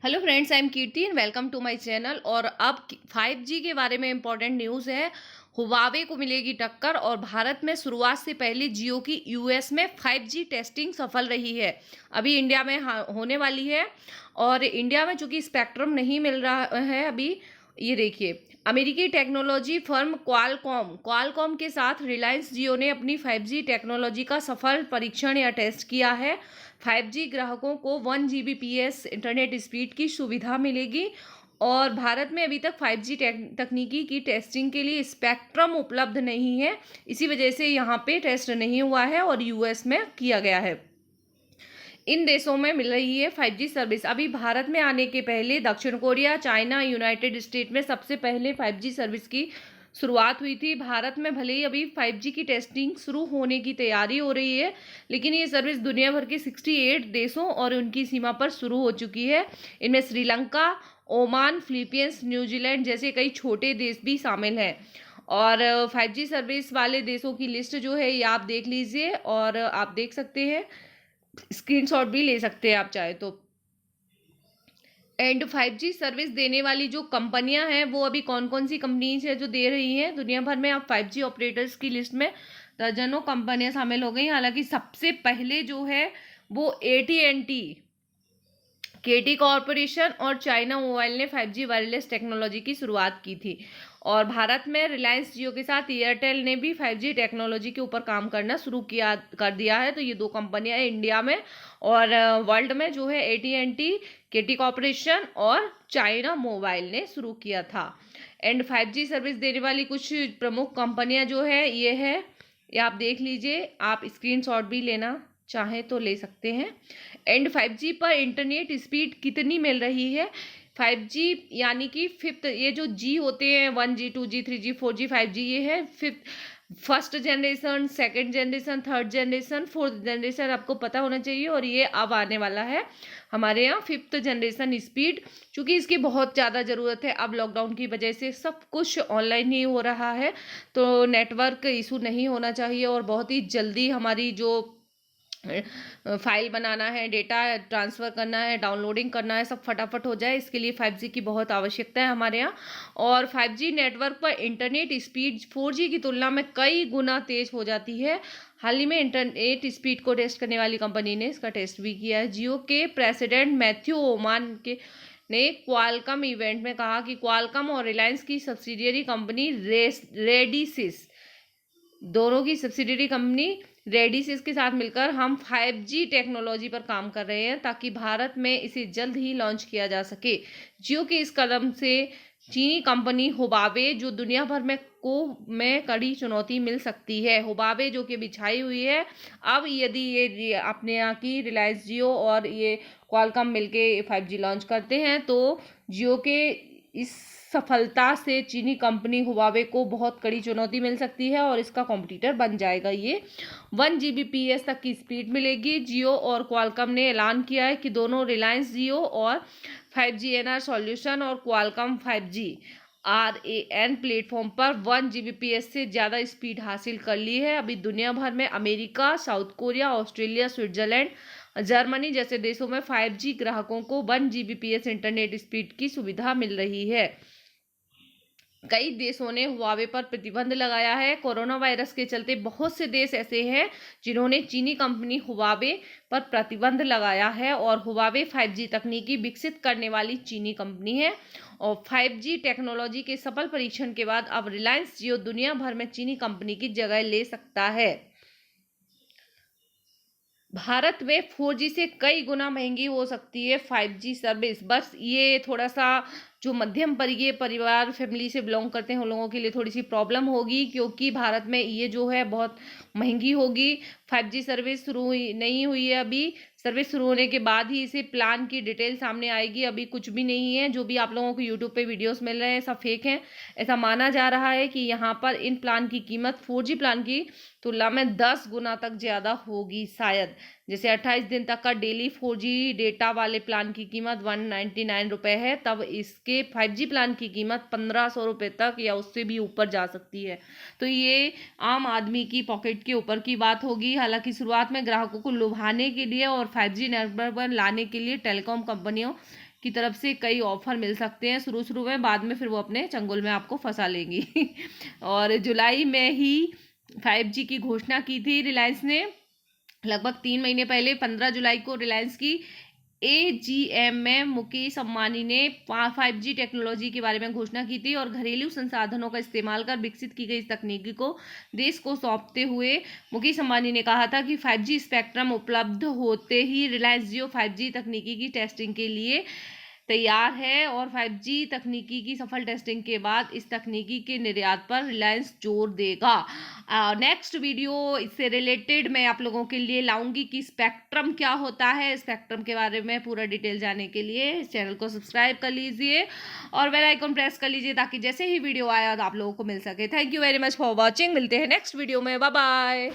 Hello friends, I am Kirti and welcome to my channel. और अब 5G के बारे में इम्पोर्टेंट न्यूज़ है। हुवावे को मिलेगी टक्कर और भारत में शुरुआत से पहले जियो की यूएस में 5G टेस्टिंग सफल रही है। अभी इंडिया में होने वाली है। और इंडिया में चूंकि स्पेक्ट्रम नहीं मिल रहा है अभी, ये देखिए, अमेरिकी टेक्नोलॉजी फर्म क्वालकॉम के साथ रिलायंस जियो ने अपनी 5G टेक्नोलॉजी का सफल परीक्षण या टेस्ट किया है। 5G ग्राहकों को 1 Gbps इंटरनेट स्पीड की सुविधा मिलेगी। और भारत में अभी तक 5G तकनीकी की टेस्टिंग के लिए स्पेक्ट्रम उपलब्ध नहीं है, इसी वजह से यहाँ पे टेस्ट नहीं हुआ है और यूएस में किया गया है। इन देशों में मिल रही है 5G सर्विस। अभी भारत में आने के पहले दक्षिण कोरिया, चाइना, यूनाइटेड स्टेट में सबसे पहले 5G सर्विस की शुरुआत हुई थी। भारत में भले ही अभी 5G की टेस्टिंग शुरू होने की तैयारी हो रही है, लेकिन ये सर्विस दुनिया भर के 68 देशों और उनकी सीमा पर शुरू हो चुकी है। इनमें श्रीलंका, ओमान, फिलीपींस, न्यूजीलैंड जैसे कई छोटे देश भी शामिल हैं। और 5G सर्विस वाले देशों की लिस्ट जो है ये आप देख लीजिए, और आप देख सकते हैं, स्क्रीनशॉट भी ले सकते हैं आप चाहे तो। एंड 5G सर्विस देने वाली जो कंपनियां हैं वो अभी कौन कौन सी कंपनीज है जो दे रही हैं दुनिया भर में। अब 5G ऑपरेटर्स की लिस्ट में दर्जनों कंपनियां शामिल हो गई। हालांकि सबसे पहले जो है वो AT&T, केटी कॉरपोरेशन और चाइना मोबाइल ने 5G वायरलेस टेक्नोलॉजी की शुरुआत की थी। और भारत में रिलायंस जियो के साथ एयरटेल ने भी 5G टेक्नोलॉजी के ऊपर काम करना शुरू कर दिया है। तो ये दो कंपनियां हैं इंडिया में, और वर्ल्ड में जो है AT&T, केटी कॉरपोरेशन और चाइना मोबाइल ने शुरू किया था। एंड 5G सर्विस देने वाली कुछ प्रमुख कंपनियां जो है ये आप देख लीजिए, आप स्क्रीनशॉट भी लेना चाहें तो ले सकते हैं। एंड 5G पर इंटरनेट स्पीड कितनी मिल रही है? 5G यानी कि फिफ्थ, ये जो जी होते हैं 1G, 2G, 3G, 4G, 5G, ये है first generation, second generation, third generation, fourth generation, आपको पता होना चाहिए। और ये अब आने वाला है हमारे यहाँ 5th जनरेशन स्पीड। चूँकि इसकी बहुत ज़्यादा ज़रूरत है, अब लॉकडाउन की वजह से सब कुछ ऑनलाइन ही हो रहा है, तो नेटवर्क इशू नहीं होना चाहिए और बहुत ही जल्दी हमारी जो फाइल बनाना है, डेटा ट्रांसफ़र करना है, डाउनलोडिंग करना है, सब फटाफट हो जाए, इसके लिए 5G की बहुत आवश्यकता है हमारे यहाँ। और 5G नेटवर्क पर इंटरनेट स्पीड 4G की तुलना में कई गुना तेज़ हो जाती है। हाल ही में इंटरनेट स्पीड को टेस्ट करने वाली कंपनी ने इसका टेस्ट भी किया है। जियो के प्रेसिडेंट मैथ्यू ओमान के ने क्वालकॉम इवेंट में कहा कि क्वालकॉम और रिलायंस की सब्सिडियरी कंपनी रेडिसिस, दोनों की सब्सिडियरी कंपनी रेडिसिस के साथ मिलकर हम 5G टेक्नोलॉजी पर काम कर रहे हैं ताकि भारत में इसे जल्द ही लॉन्च किया जा सके। जियो के इस कदम से चीनी कंपनी हुवावे, जो दुनिया भर में कड़ी चुनौती मिल सकती है। हुवावे जो कि बिछाई हुई है, अब यदि ये अपने यहाँ की रिलायंस जियो और ये क्वालकॉम मिलके 5G लॉन्च करते हैं तो जियो के इस सफलता से चीनी कंपनी हुवावे को बहुत कड़ी चुनौती मिल सकती है और इसका कॉम्पिटिटर बन जाएगा। ये 1 Gbps तक की स्पीड मिलेगी। जियो और क्वालकॉम ने ऐलान किया है कि दोनों, रिलायंस जियो और 5G NR सॉल्यूशन और क्वालकॉम 5G RAN प्लेटफॉर्म पर 1 Gbps से ज़्यादा स्पीड हासिल कर ली है। अभी दुनिया भर में America, south Korea, Australia, Switzerland, Germany जैसे देशों में 5G ग्राहकों को 1 Gbps इंटरनेट स्पीड की सुविधा मिल रही है। कई देशों ने हुवावे पर प्रतिबंध लगाया है। कोरोना वायरस के चलते बहुत से देश ऐसे हैं जिन्होंने चीनी कंपनी हुवावे पर प्रतिबंध लगाया है। और हुवावे 5G तकनीकी विकसित करने वाली चीनी कंपनी है। और 5G टेक्नोलॉजी के सफल परीक्षण के बाद अब रिलायंस जियो दुनिया भर में चीनी कंपनी की जगह ले सकता है। भारत में 4G से कई गुना महंगी हो सकती है 5G सर्विस। बस ये थोड़ा सा जो मध्यम वर्गीय परिवार, फैमिली से बिलोंग करते हैं उन लोगों के लिए थोड़ी सी प्रॉब्लम होगी, क्योंकि भारत में ये जो है बहुत महंगी होगी। 5G सर्विस नहीं हुई है अभी। सर्विस शुरू होने के बाद ही इसे प्लान की डिटेल सामने आएगी। अभी कुछ भी नहीं है। जो भी आप लोगों को यूट्यूब पे वीडियोस मिल रहे हैं सब फेक हैं। ऐसा माना जा रहा है कि यहाँ पर इन प्लान की कीमत 4G प्लान की तुलना में 10 गुना तक ज़्यादा होगी शायद। जैसे 28 दिन तक का डेली 4G डेटा वाले प्लान की कीमत 199 रुपये है, तब इसके 5G प्लान की कीमत 1500 रुपये तक या उससे भी ऊपर जा सकती है। तो ये आम आदमी की पॉकेट के ऊपर की बात होगी। हालांकि शुरुआत में ग्राहकों को लुभाने के लिए और 5G नेटवर्क पर लाने के लिए टेलीकॉम कंपनियों की तरफ से कई ऑफर मिल सकते हैं शुरू में, बाद में फिर वो अपने चंगुल में आपको फंसा लेंगी। और जुलाई में ही 5G की घोषणा की थी रिलायंस ने। लगभग 3 महीने पहले 15 जुलाई को रिलायंस की AGM में मुकेश अंबानी ने 5G टेक्नोलॉजी के बारे में घोषणा की थी और घरेलू संसाधनों का इस्तेमाल कर विकसित की गई इस तकनीकी को देश को सौंपते हुए मुकेश अंबानी ने कहा था कि 5G स्पेक्ट्रम उपलब्ध होते ही रिलायंस जियो 5G तकनीकी की टेस्टिंग के लिए तैयार है और 5G तकनीकी की सफल टेस्टिंग के बाद इस तकनीकी के निर्यात पर रिलायंस जोर देगा। नेक्स्ट वीडियो इससे रिलेटेड मैं आप लोगों के लिए लाऊंगी कि स्पेक्ट्रम क्या होता है। स्पेक्ट्रम के बारे में पूरा डिटेल जानने के लिए इस चैनल को सब्सक्राइब कर लीजिए और बेल आइकन प्रेस कर लीजिए ताकि जैसे ही वीडियो आया आप लोगों को मिल सके। Thank you very much for watching. मिलते हैं नेक्स्ट वीडियो में। Bye bye.